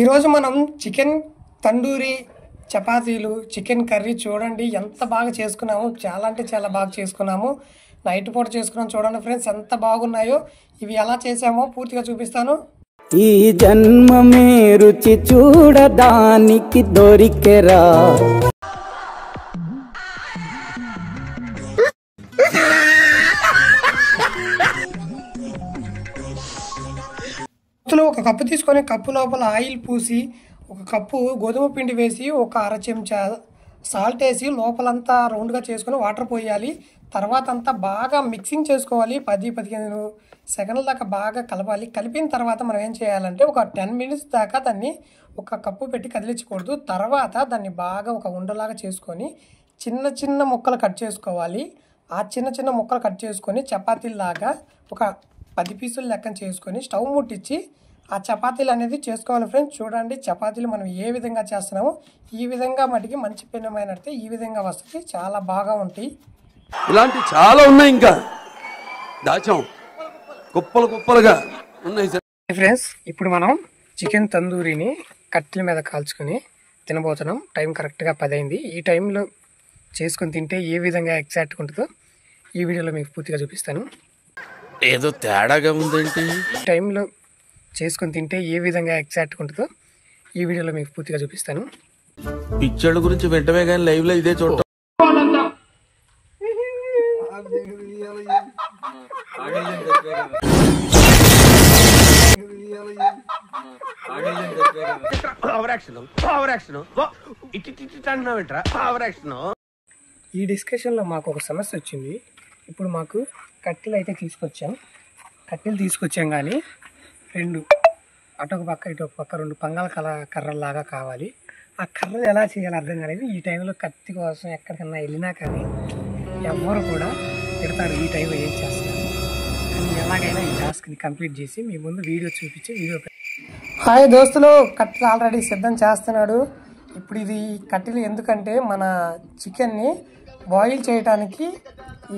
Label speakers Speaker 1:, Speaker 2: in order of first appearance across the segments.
Speaker 1: ఈరోజు మనం చికెన్ తందూరి చపాతీలు చికెన్ కర్రీ చూడండి ఎంత బాగా చేసుకున్నాము. చాలా అంటే చాలా బాగా చేసుకున్నాము. నైట్ పూట చేసుకున్నాం. చూడండి ఫ్రెండ్స్ ఎంత బాగున్నాయో. ఇవి ఎలా చేసామో పూర్తిగా చూపిస్తాను.
Speaker 2: ఈ జన్మమే రుచి చూడడానికి దొరికెరా.
Speaker 1: ఒక కప్పు తీసుకొని కప్పు లోపల ఆయిల్ పూసి ఒక కప్పు గోధుమ పిండి వేసి ఒక అర చెంచా సాల్ట్ వేసి లోపలంతా రౌండ్గా చేసుకొని వాటర్ పోయాలి. తర్వాత అంతా బాగా మిక్సింగ్ చేసుకోవాలి. 10-15 సెకండ్ల దాకా బాగా కలపాలి. కలిపిన తర్వాత మనం ఏం చేయాలంటే ఒక 10 మినిట్స్ దాకా దాన్ని ఒక కప్పు పెట్టి కదిలించకూడదు. తర్వాత దాన్ని బాగా ఒక ఉండలాగా చేసుకొని చిన్న చిన్న ముక్కలు కట్ చేసుకోవాలి. ఆ చిన్న చిన్న ముక్కలు కట్ చేసుకొని చపాతీలాగా ఒక 10 పీసులు లెక్కన చేసుకొని స్టవ్ ముట్టించి ఆ చపాతీలు అనేది చేసుకోవాలి. ఫ్రెండ్స్ చూడండి చపాతీలు మనం ఏ విధంగా చేస్తున్నామో ఈ విధంగా మటుకి మంచి పెనమైనట్టే ఈ విధంగా వస్తుంది. చాలా బాగా ఉంటాయి.
Speaker 3: ఇలాంటి చాలా ఉన్నాయి. ఇంకా దాచాం కుప్పలు కుప్పలుగా ఉన్నాయి.
Speaker 1: ఫ్రెండ్స్ ఇప్పుడు మనం చికెన్ తందూరిని కట్టెల మీద కాల్చుకొని తినబోతున్నాం. టైం కరెక్ట్గా 10 అయింది. ఈ టైంలో చేసుకొని తింటే ఏ విధంగా ఎగ్జాక్ట్గా ఉంటుందో ఈ వీడియోలో మీకు పూర్తిగా చూపిస్తాను.
Speaker 3: ఏదో తేడాగా ఉందేంటి?
Speaker 1: టైంలో చేసుకొని తింటే ఏ విధంగా ఎగ్జాక్ట్గా ఉంటుందో ఈ వీడియోలో మీకు పూర్తిగా చూపిస్తాను.
Speaker 3: పిచ్చోళ్ళ గురించి వెంటనే కానీ లైవ్ లో ఇదే చూడటం.
Speaker 1: ఈ డిస్కషన్లో మాకు ఒక సమస్య వచ్చింది. ఇప్పుడు మాకు కట్టెలు అయితే తీసుకొచ్చాం. కట్టెలు తీసుకొచ్చాం కానీ 2 అటు ఒక పక్క ఇటు ఒక పక్క 2 పంగాల కర్రలాగా కావాలి. ఆ కర్రలు ఎలా చేయాలో అర్థం కాలేదు. ఈ టైంలో కత్తి కోసం ఎక్కడికన్నా వెళ్ళినా కానీ ఎవ్వరు కూడా తిడతారు ఈ టైంలో ఏం చేస్తారు. కానీ ఎలాగైనా ఈ టాస్క్ని కంప్లీట్ చేసి మీ ముందు వీడియో చూపించి హాయ్ దోస్తులు, కట్టెలు ఆల్రెడీ సిద్ధం చేస్తున్నాడు. ఇప్పుడు ఇది కట్టెలు ఎందుకంటే మన చికెన్ని బాయిల్ చేయడానికి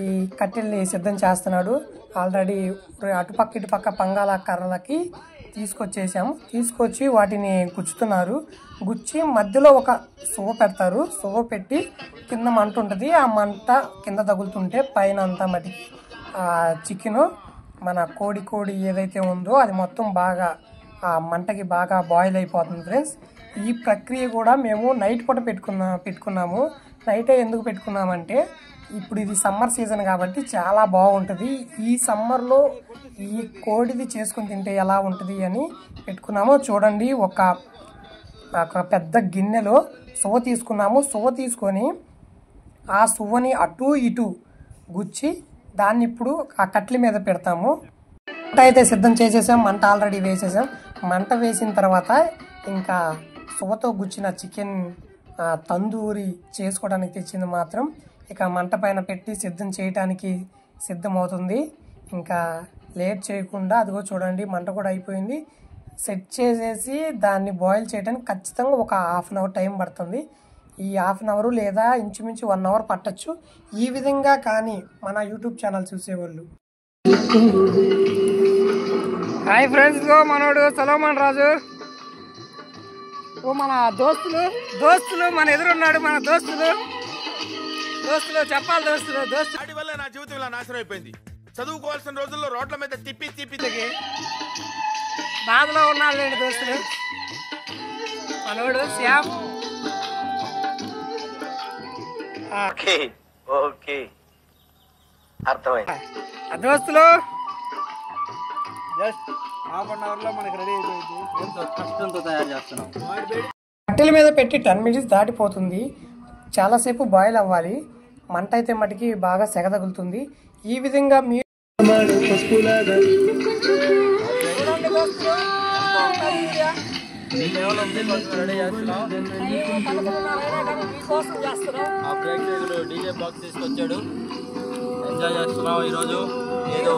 Speaker 1: ఈ కట్టెల్ని సిద్ధం చేస్తున్నాడు. ఆల్రెడీ అటుపక్క ఇటుపక్క పంగాల కర్రలకి తీసుకొచ్చి వాటిని గుచ్చుతున్నారు. గుచ్చి మధ్యలో ఒక సువ్వ పెడతారు. సువ్వ పెట్టి కింద మంట ఉంటుంది. ఆ మంట కింద తగులుతుంటే పైన అంతా మటుకి చికెను మన కోడి ఏదైతే ఉందో అది మొత్తం బాగా ఆ మంటకి బాగా బాయిల్ అయిపోతుంది. ఫ్రెండ్స్ ఈ ప్రక్రియ కూడా మేము నైట్ పూట పెట్టుకున్నాము. నైటే ఎందుకు పెట్టుకున్నామంటే ఇప్పుడు ఇది సమ్మర్ సీజన్ కాబట్టి చాలా బాగుంటుంది. ఈ సమ్మర్లో ఈ కోడిది చేసుకుని తింటే ఎలా ఉంటుంది అని పెట్టుకున్నాము. చూడండి ఒక పెద్ద గిన్నెలో సువ్వ తీసుకున్నాము. సువ్వ తీసుకొని ఆ సువ్వని అటు ఇటు గుచ్చి దాన్ని ఇప్పుడు ఆ కట్టెల మీద పెడతాము. మంట అయితే సిద్ధం చేసేసాం. మంట ఆల్రెడీ వేసేసాం. మంట వేసిన తర్వాత ఇంకా సువ్వతో గుచ్చిన చికెన్ తందూరి చేసుకోవడానికి తెచ్చింది మాత్రం ఇక మంట పైన పెట్టి సిద్ధం చేయడానికి సిద్ధమవుతుంది. ఇంకా లేట్ చేయకుండా అదిగో చూడండి మంట కూడా అయిపోయింది. సెట్ చేసేసి దాన్ని బాయిల్ చేయడానికి ఖచ్చితంగా ఒక ½ అన్ అవర్ టైం పడుతుంది. ఈ ½ అన్ అవర్ లేదా ఇంచుమించు 1 అవర్ పట్టచ్చు. ఈ విధంగా కానీ మన యూట్యూబ్ ఛానల్ చూసేవాళ్ళు. హాయ్ ఫ్రెండ్స్, మనోడు సలోమాన్ రాజు, మన దోస్తులు మన ఎదురున్నాడు. మన దోస్తులు చెప్పాలి.
Speaker 4: వాడి వల్ల నా జీవితం ఇలా నాశనం అయిపోయింది. చదువుకోవాల్సిన రోజుల్లో రోడ్ల మీద తిప్పి
Speaker 1: బాధలో ఉన్నాడు దోస్తులు. మనోడు శ్యామ్.
Speaker 5: ఓకే అర్థమైంది.
Speaker 1: దోస్తులు
Speaker 2: జస్ట్ ½ అన్ అవర్ లో మనకి రెడీ అయిపోయింది. ఎంతో కష్టంతో తయారు చేస్తున్నాం.
Speaker 1: కట్టెల మీద పెట్టి 10 మినిట్స్ దాటిపోతుంది. చాలాసేపు బాయిల్ అవ్వాలి. మంట అయితే మటుకి బాగా సెగ తగులుతుంది. ఈ విధంగా మీరు
Speaker 2: డీజే బాక్స్ తీసుకొచ్చాడు. ఎంజాయ్ చేస్తున్నాం ఈరోజు. ఏదో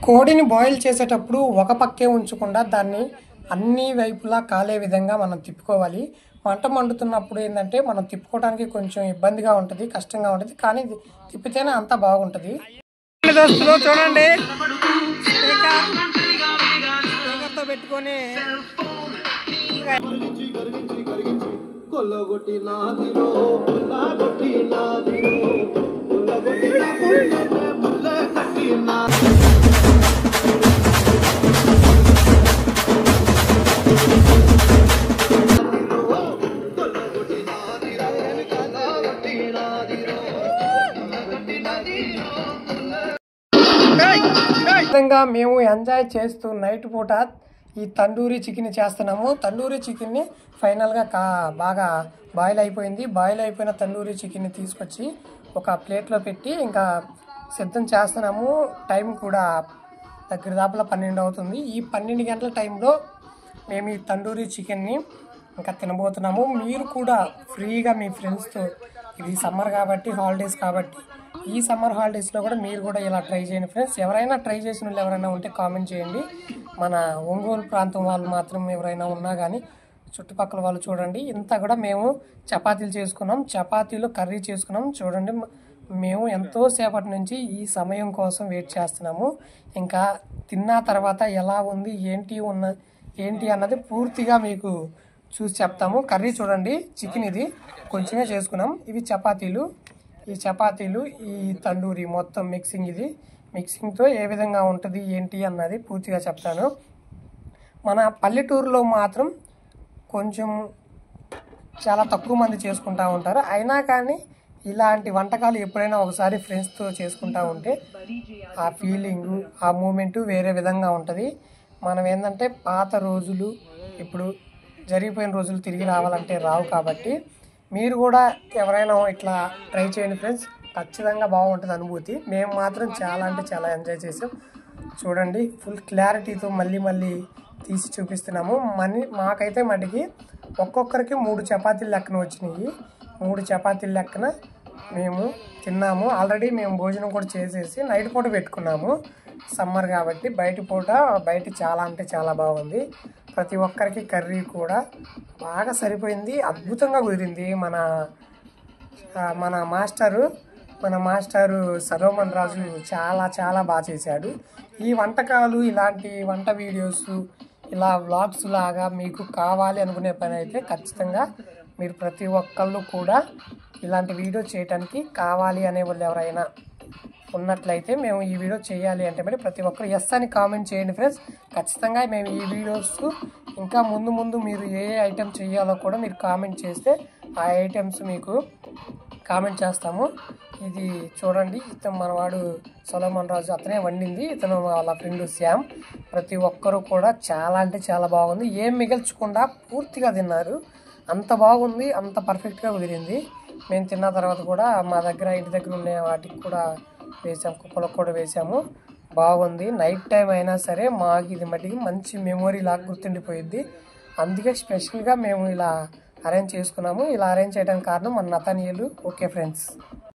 Speaker 1: కోడిని బాయిల్ చేసేటప్పుడు ఒక పక్కే ఉంచకుండా దాన్ని అన్ని వైపులా కాలే విధంగా మనం తిప్పుకోవాలి. మంట మండుతున్నప్పుడు ఏంటంటే మనం తిప్పుకోవడానికి కొంచెం ఇబ్బందిగా ఉంటుంది, కష్టంగా ఉంటుంది, కానీ ఇది తిప్పితేనే అంతా బాగుంటుంది. దోస్తులు చూడండి, స్పీకర్తో పెట్టుకొని విధంగా మేము ఎంజాయ్ చేస్తూ నైట్ పూట ఈ తండూరి చికెన్ చేస్తున్నాము. తండూరి చికెన్ని ఫైనల్గా బాగా బాయిల్ అయిపోయింది. బాయిల్ అయిపోయిన తండూరి చికెన్ని తీసుకొచ్చి ఒక ప్లేట్లో పెట్టి ఇంకా సిద్ధం చేస్తున్నాము. టైం కూడా దగ్గర దాపుల 12 అవుతుంది. ఈ 12 గంటల టైంలో మేము ఈ తండూరి చికెన్ని ఇంకా తినబోతున్నాము. మీరు కూడా ఫ్రీగా మీ ఫ్రెండ్స్తో, ఇది సమ్మర్ కాబట్టి, హాలిడేస్ కాబట్టి, ఈ సమ్మర్ హాలిడేస్లో కూడా మీరు కూడా ఇలా ట్రై చేయండి ఫ్రెండ్స్. ఎవరైనా ట్రై చేసిన వాళ్ళు ఎవరైనా ఉంటే కామెంట్ చేయండి. మన ఒంగోలు ప్రాంతం వాళ్ళు మాత్రం ఎవరైనా ఉన్నా కానీ చుట్టుపక్కల వాళ్ళు చూడండి. ఇంత కూడా మేము చపాతీలు చేసుకున్నాం, చపాతీలు కర్రీ చేసుకున్నాం. చూడండి, మేము ఎంతో సేపటి నుంచి ఈ సమయం కోసం వెయిట్ చేస్తున్నాము. ఇంకా తిన్న తర్వాత ఎలా ఉంది ఏంటి అన్నది పూర్తిగా మీకు చూసి చెప్తాము. కర్రీ చూడండి, చికెన్ ఇది కొంచెమే చేసుకున్నాం. ఇవి చపాతీలు, ఈ చపాతీలు, ఈ తండూరి మొత్తం మిక్సింగ్. ఇది మిక్సింగ్తో ఏ విధంగా ఉంటుంది ఏంటి అన్నది పూర్తిగా చెప్తాను. మన పల్లెటూరులో మాత్రం కొంచెం చాలా తక్కువ మంది చేసుకుంటూ ఉంటారు. అయినా కానీ ఇలాంటి వంటకాలు ఎప్పుడైనా ఒకసారి ఫ్రెండ్స్తో చేసుకుంటూ ఉంటే ఆ ఫీలింగు, ఆ మూమెంటు వేరే విధంగా ఉంటుంది. మనం ఏంటంటే పాత రోజులు, ఇప్పుడు జరిగిపోయిన రోజులు తిరిగి రావాలంటే రావు. కాబట్టి మీరు కూడా ఎవరైనా ఇట్లా ట్రై చేయండి ఫ్రెండ్స్, ఖచ్చితంగా బాగుంటుంది అనుభూతి. మేము మాత్రం చాలా అంటే చాలా ఎంజాయ్ చేసాం. చూడండి, ఫుల్ క్లారిటీతో మళ్ళీ తీసి చూపిస్తున్నాము. మాకైతే మటుకి ఒక్కొక్కరికి 3 చపాతీలు లెక్కన వచ్చినాయి. 3 చపాతీలు లెక్కన మేము తిన్నాము. ఆల్రెడీ మేము భోజనం కూడా చేసేసి నైట్ పూట పెట్టుకున్నాము. సమ్మర్ కాబట్టి బయట చాలా అంటే చాలా బాగుంది. ప్రతి ఒక్కరికి కర్రీ కూడా బాగా సరిపోయింది, అద్భుతంగా కుదిరింది. మన మాస్టరు సలోమన్ రాజు చాలా బాగా చేశాడు. ఈ వంటకాలు, ఇలాంటి వంట వీడియోస్, ఇలా వ్లాగ్స్ లాగా మీకు కావాలి అనుకునే పని అయితే ఖచ్చితంగా మీరు ప్రతి ఒక్కళ్ళు కూడా ఇలాంటి వీడియో చేయడానికి కావాలి అనే వాళ్ళు ఎవరైనా ఉన్నట్లయితే మేము ఈ వీడియో చేయాలి అంటే మరి ప్రతి ఒక్కరు ఎస్ అని కామెంట్ చేయండి ఫ్రెండ్స్. ఖచ్చితంగా మేము ఈ వీడియోస్ ఇంకా ముందు మీరు ఏ ఐటెం చేయాలో కూడా మీరు కామెంట్ చేస్తే ఆ ఐటమ్స్ మీకు కామెంట్ చేస్తాము. ఇది చూడండి, ఇతను మనవాడు సలోమన్ రాజు, అతనే వండింది. ఇతను వాళ్ళ ఫ్రెండ్ శ్యామ్. ప్రతి ఒక్కరు కూడా చాలా అంటే చాలా బాగుంది. ఏం మిగల్చకుండా పూర్తిగా తిన్నారు. అంత బాగుంది, అంత పర్ఫెక్ట్గా కుదిరింది. మేము తిన్న తర్వాత కూడా మా దగ్గర ఇంటి దగ్గర ఉండే వాటికి కూడా వేసాము, కుక్కలకు కూడా వేసాము. బాగుంది. నైట్ టైం అయినా సరే మాకు ఇది మట్టికి మంచి మెమొరీ లాగా గుర్తుండిపోయింది. అందుకే స్పెషల్గా మేము ఇలా అరేంజ్ చేసుకున్నాము. ఇలా అరేంజ్ చేయడానికి కారణం మన నతనీయులు. Okay friends.